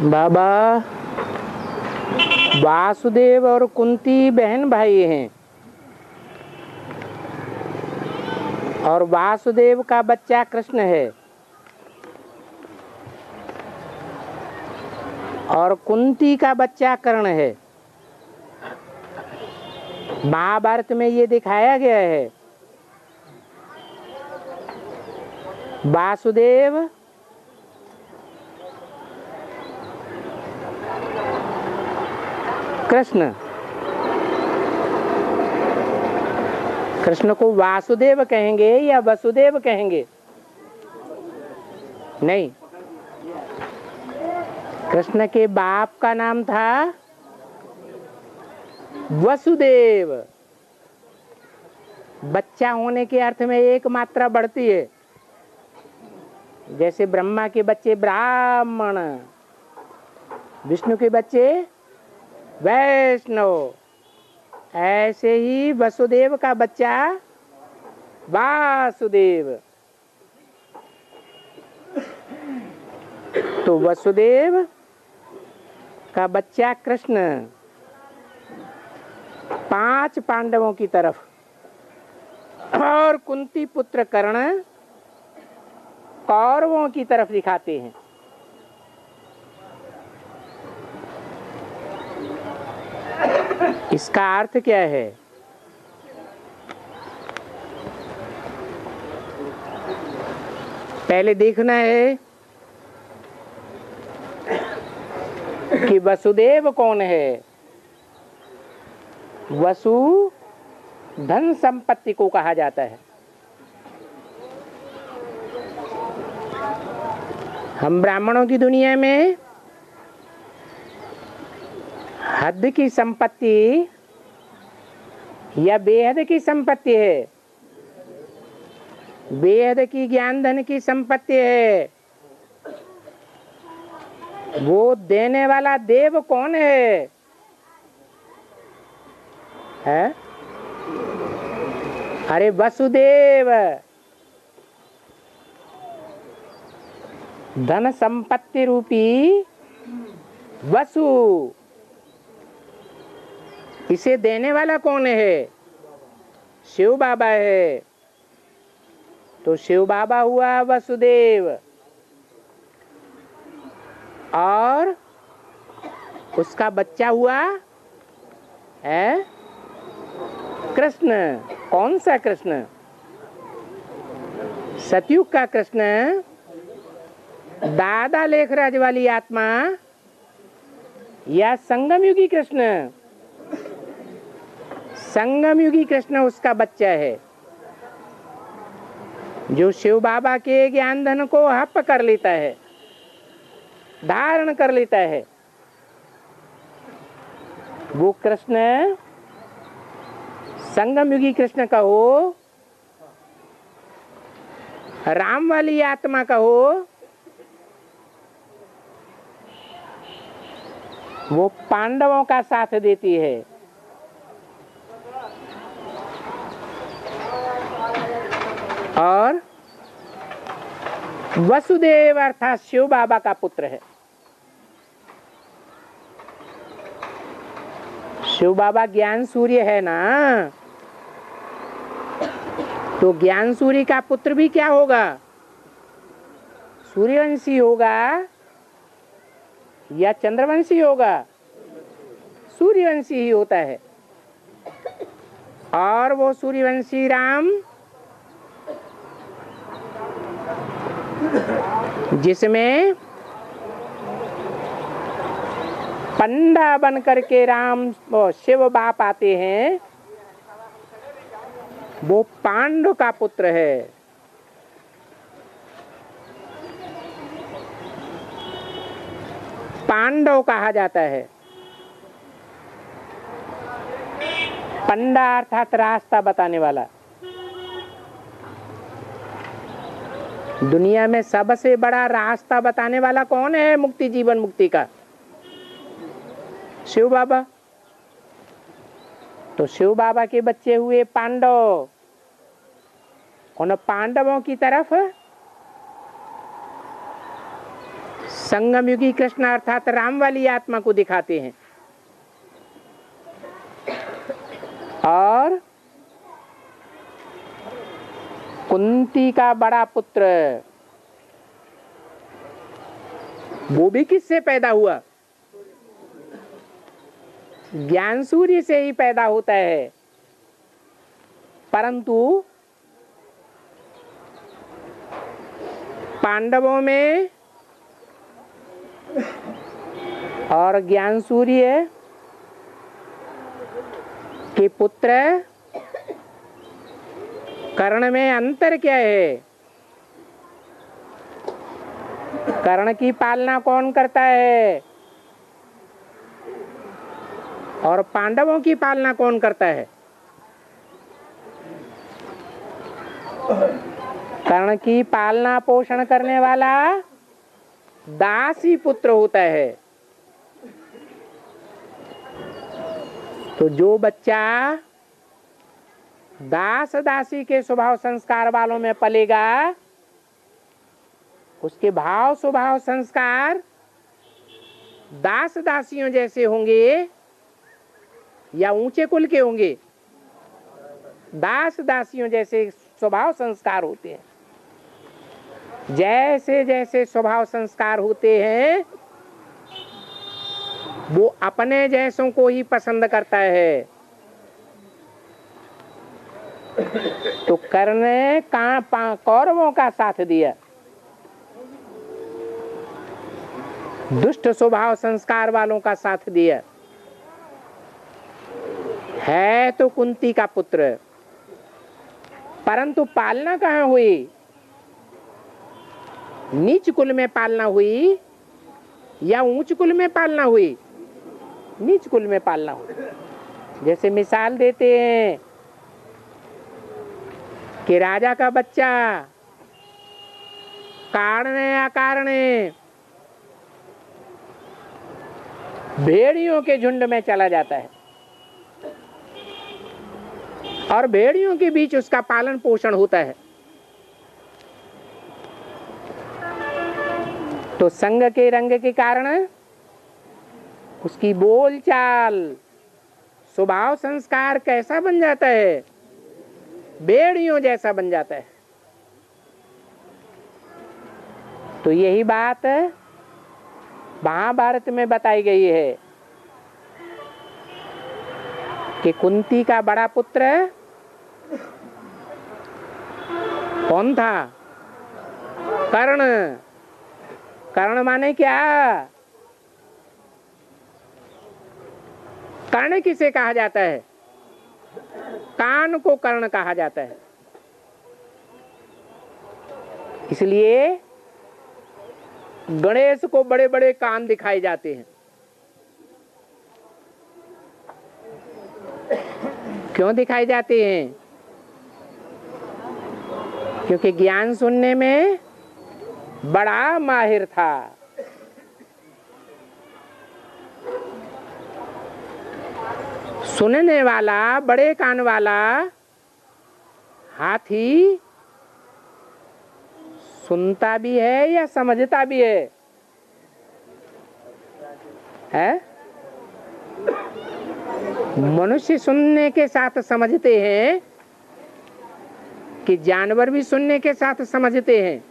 बाबा, वासुदेव और कुंती बहन भाई हैं और वासुदेव का बच्चा कृष्ण है और कुंती का बच्चा कर्ण है। महाभारत में ये दिखाया गया है। वासुदेव कृष्ण, कृष्ण को वासुदेव कहेंगे या वसुदेव कहेंगे? नहीं, कृष्ण के बाप का नाम था वसुदेव। बच्चा होने के अर्थ में एक मात्रा बढ़ती है। जैसे ब्रह्मा के बच्चे ब्राह्मण, विष्णु के बच्चे वैष्णव, ऐसे ही वसुदेव का बच्चा वासुदेव। तो वसुदेव का बच्चा कृष्ण 5 पांडवों की तरफ और कुंती पुत्र कर्ण कौरवों की तरफ दिखाते हैं। इसका अर्थ क्या है? पहले देखना है कि वसुदेव कौन है। वसु धन संपत्ति को कहा जाता है। हम ब्राह्मणों की दुनिया में हद की संपत्ति या बेहद की संपत्ति है। बेहद की ज्ञान धन की संपत्ति है। वो देने वाला देव कौन है? अरे वसुदेव। धन संपत्ति रूपी वसु, इसे देने वाला कौन है? शिव बाबा है। तो शिव बाबा हुआ वसुदेव और उसका बच्चा हुआ है कृष्ण। कौन सा कृष्ण? सतयुग का कृष्ण, दादा लेखराज वाली आत्मा, या संगम युगी कृष्ण? संगम युगी कृष्ण उसका बच्चा है, जो शिव बाबा के ज्ञान धन को हप कर लेता है, धारण कर लेता है। वो कृष्ण संगम युगी कृष्ण का हो, राम वाली आत्मा का हो, वो पांडवों का साथ देती है। और वसुदेव अर्थात शिव बाबा का पुत्र है। शिव बाबा ज्ञान सूर्य है ना, तो ज्ञान सूर्य का पुत्र भी क्या होगा? सूर्यवंशी होगा या चंद्रवंशी होगा? सूर्यवंशी ही होता है। और वो सूर्यवंशी राम जिसमें पंडा बन करके राम शिव बाप आते हैं, वो पांडु का पुत्र है। पांडव कहा जाता है। पंडा अर्थात रास्ता बताने वाला। दुनिया में सबसे बड़ा रास्ता बताने वाला कौन है मुक्ति, जीवन मुक्ति का? शिव बाबा। तो शिव बाबा के बच्चे हुए पांडव। उन पांडवों की तरफ संगम युगी कृष्ण अर्थात राम वाली आत्मा को दिखाते हैं। और कुंती का बड़ा पुत्र वो भी किससे पैदा हुआ? ज्ञान सूर्य से ही पैदा होता है। परंतु पांडवों में और ज्ञान सूर्य के पुत्र कर्ण में अंतर क्या है? कर्ण की पालना कौन करता है और पांडवों की पालना कौन करता है? कर्ण की पालना पोषण करने वाला दास ही पुत्र होता है। तो जो बच्चा दास दासी के स्वभाव संस्कार वालों में पलेगा, उसके भाव स्वभाव संस्कार दास दासियों जैसे होंगे या ऊंचे कुल के होंगे? दास दासियों जैसे स्वभाव संस्कार होते हैं। जैसे जैसे स्वभाव संस्कार होते हैं वो अपने जैसों को ही पसंद करता है। तो कर्ण ने कौरवों का साथ दिया। दुष्ट स्वभाव संस्कार वालों का साथ दिया। है तो कुंती का पुत्र, परंतु पालना कहाँ हुई? नीच कुल में पालना हुई या ऊंच कुल में पालना हुई? नीच कुल में पालना हुई। जैसे मिसाल देते हैं कि राजा का बच्चा कारणे अकारणे भेड़ियों के झुंड में चला जाता है और भेड़ियों के बीच उसका पालन पोषण होता है। तो संग के रंग के कारण उसकी बोलचाल स्वभाव संस्कार कैसा बन जाता है? भेड़ियों जैसा बन जाता है। तो यही बात महाभारत में बताई गई है कि कुंती का बड़ा पुत्र कौन था? कर्ण। कर्ण माने क्या? कर्ण किसे कहा जाता है? कान को कर्ण कहा जाता है। इसलिए गणेश को बड़े बड़े कान दिखाए जाते हैं। क्यों दिखाए जाते हैं? क्योंकि ज्ञान सुनने में बड़ा माहिर था। सुनने वाला बड़े कान वाला हाथी सुनता भी है या समझता भी है? मनुष्य सुनने के साथ समझते हैं कि जानवर भी सुनने के साथ समझते हैं?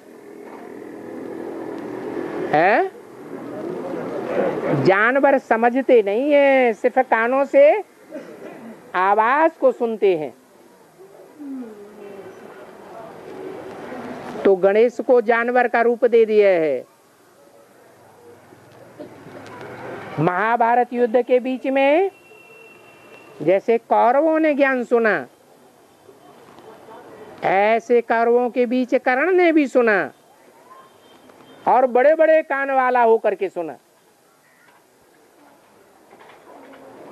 जानवर समझते नहीं है, सिर्फ कानों से आवाज को सुनते हैं। तो गणेश को जानवर का रूप दे दिया है। महाभारत युद्ध के बीच में जैसे कौरवों ने ज्ञान सुना, ऐसे कौरवों के बीच कर्ण ने भी सुना और बड़े बड़े कान वाला होकर के सुना।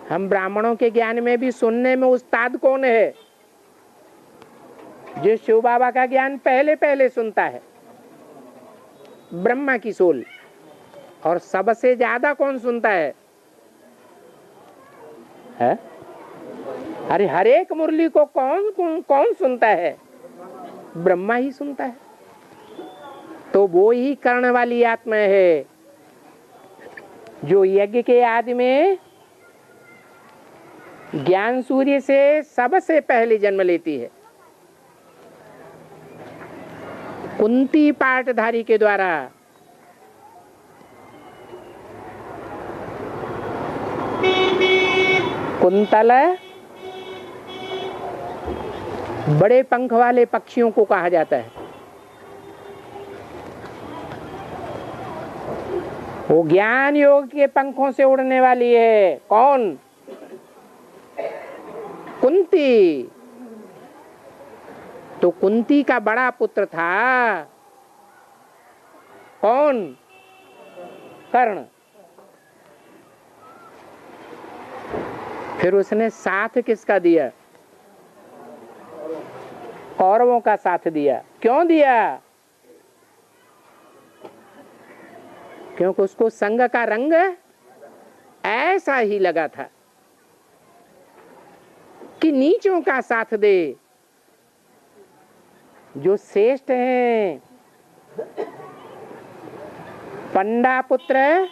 हम ब्राह्मणों के ज्ञान में भी सुनने में उस्ताद कौन है? जो शिव बाबा का ज्ञान पहले पहले सुनता है, ब्रह्मा की सोल। और सबसे ज्यादा कौन सुनता है? अरे हर एक मुरली को कौन सुनता है? ब्रह्मा ही सुनता है। तो वो ही कर्ण वाली आत्मा है जो यज्ञ के आदि में ज्ञान सूर्य से सबसे पहले जन्म लेती है, कुंती पाटधारी के द्वारा कुंतल बड़े पंख वाले पक्षियों को कहा जाता है। वो ज्ञान योग के पंखों से उड़ने वाली है। कौन? कुंती। तो कुंती का बड़ा पुत्र था कौन? कर्ण। फिर उसने साथ किसका दिया? कौरवों का साथ दिया। क्यों दिया? क्योंकि उसको संग का रंग ऐसा ही लगा था कि नीचों का साथ दे। जो श्रेष्ठ हैं, पंडा पुत्र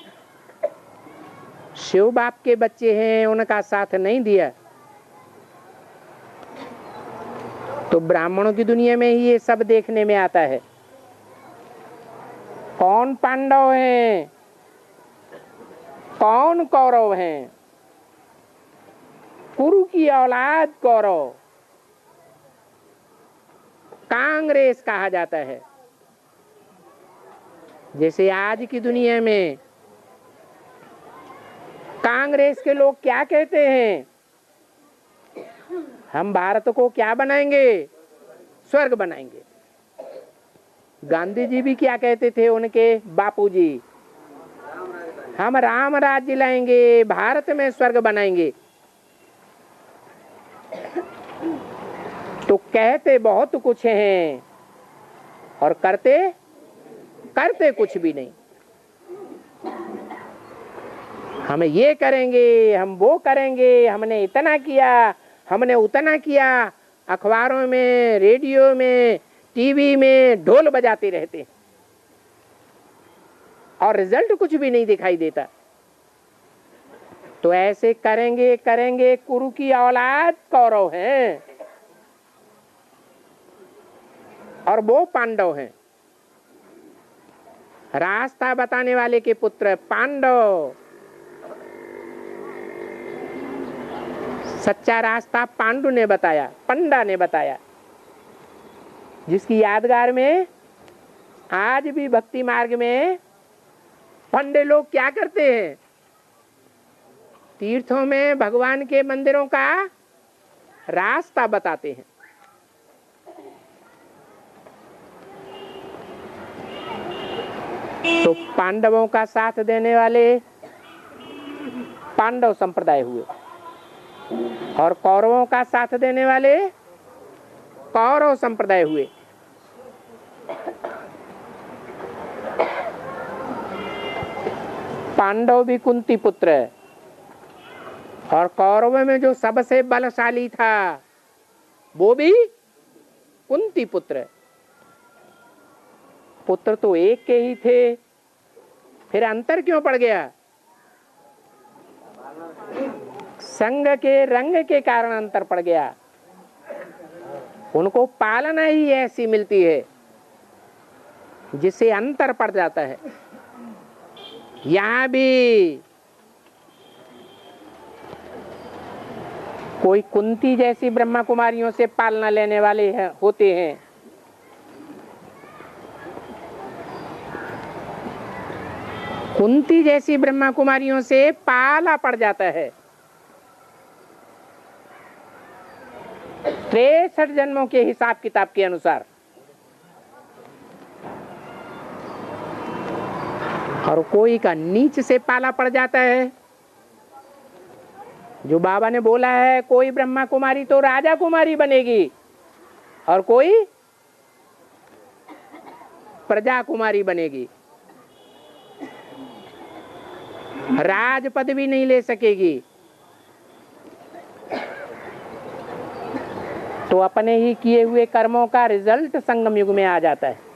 शिव बाप के बच्चे हैं, उनका साथ नहीं दिया। तो ब्राह्मणों की दुनिया में ही ये सब देखने में आता है। कौन पांडव हैं, कौन कौरव हैं? कुरु की औलाद कौरव, कांग्रेस कहा जाता है। जैसे आज की दुनिया में कांग्रेस के लोग क्या कहते हैं? हम भारत को क्या बनाएंगे? स्वर्ग बनाएंगे। गांधी जी भी क्या कहते थे? उनके बापूजी, हम राम राज्य लाएंगे, भारत में स्वर्ग बनाएंगे। तो कहते बहुत कुछ हैं और करते कुछ भी नहीं। हम ये करेंगे, हम वो करेंगे, हमने इतना किया, हमने उतना किया। अखबारों में, रेडियो में, टीवी में ढोल बजाते रहते हैं और रिजल्ट कुछ भी नहीं दिखाई देता। तो ऐसे करेंगे। कुरु की औलाद कौरव हैं और वो पांडव हैं। रास्ता बताने वाले के पुत्र पांडव। सच्चा रास्ता पांडु ने बताया, पंडा ने बताया, जिसकी यादगार में आज भी भक्ति मार्ग में पंडे लोग क्या करते हैं? तीर्थों में भगवान के मंदिरों का रास्ता बताते हैं। तो पांडवों का साथ देने वाले पांडव संप्रदाय हुए और कौरवों का साथ देने वाले कौरव संप्रदाय हुए। पांडव भी कुंती पुत्र है और कौरव में जो सबसे बलशाली था वो भी कुंती पुत्र है। पुत्र तो एक के ही थे, फिर अंतर क्यों पड़ गया? संग के रंग के कारण अंतर पड़ गया। उनको पालना ही ऐसी मिलती है जिससे अंतर पड़ जाता है। यहां भी कोई कुंती जैसी ब्रह्मा कुमारियों से पालना लेने वाले होते हैं। कुंती जैसी ब्रह्मा कुमारियों से पाला पड़ जाता है। 63 जन्मों के हिसाब किताब के अनुसार। और कोई का नीच से पाला पड़ जाता है। जो बाबा ने बोला है, कोई ब्रह्मा कुमारी तो राजा कुमारी बनेगी और कोई प्रजा कुमारी बनेगी, राज पदवी नहीं ले सकेगी। तो अपने ही किए हुए कर्मों का रिजल्ट संगम युग में आ जाता है।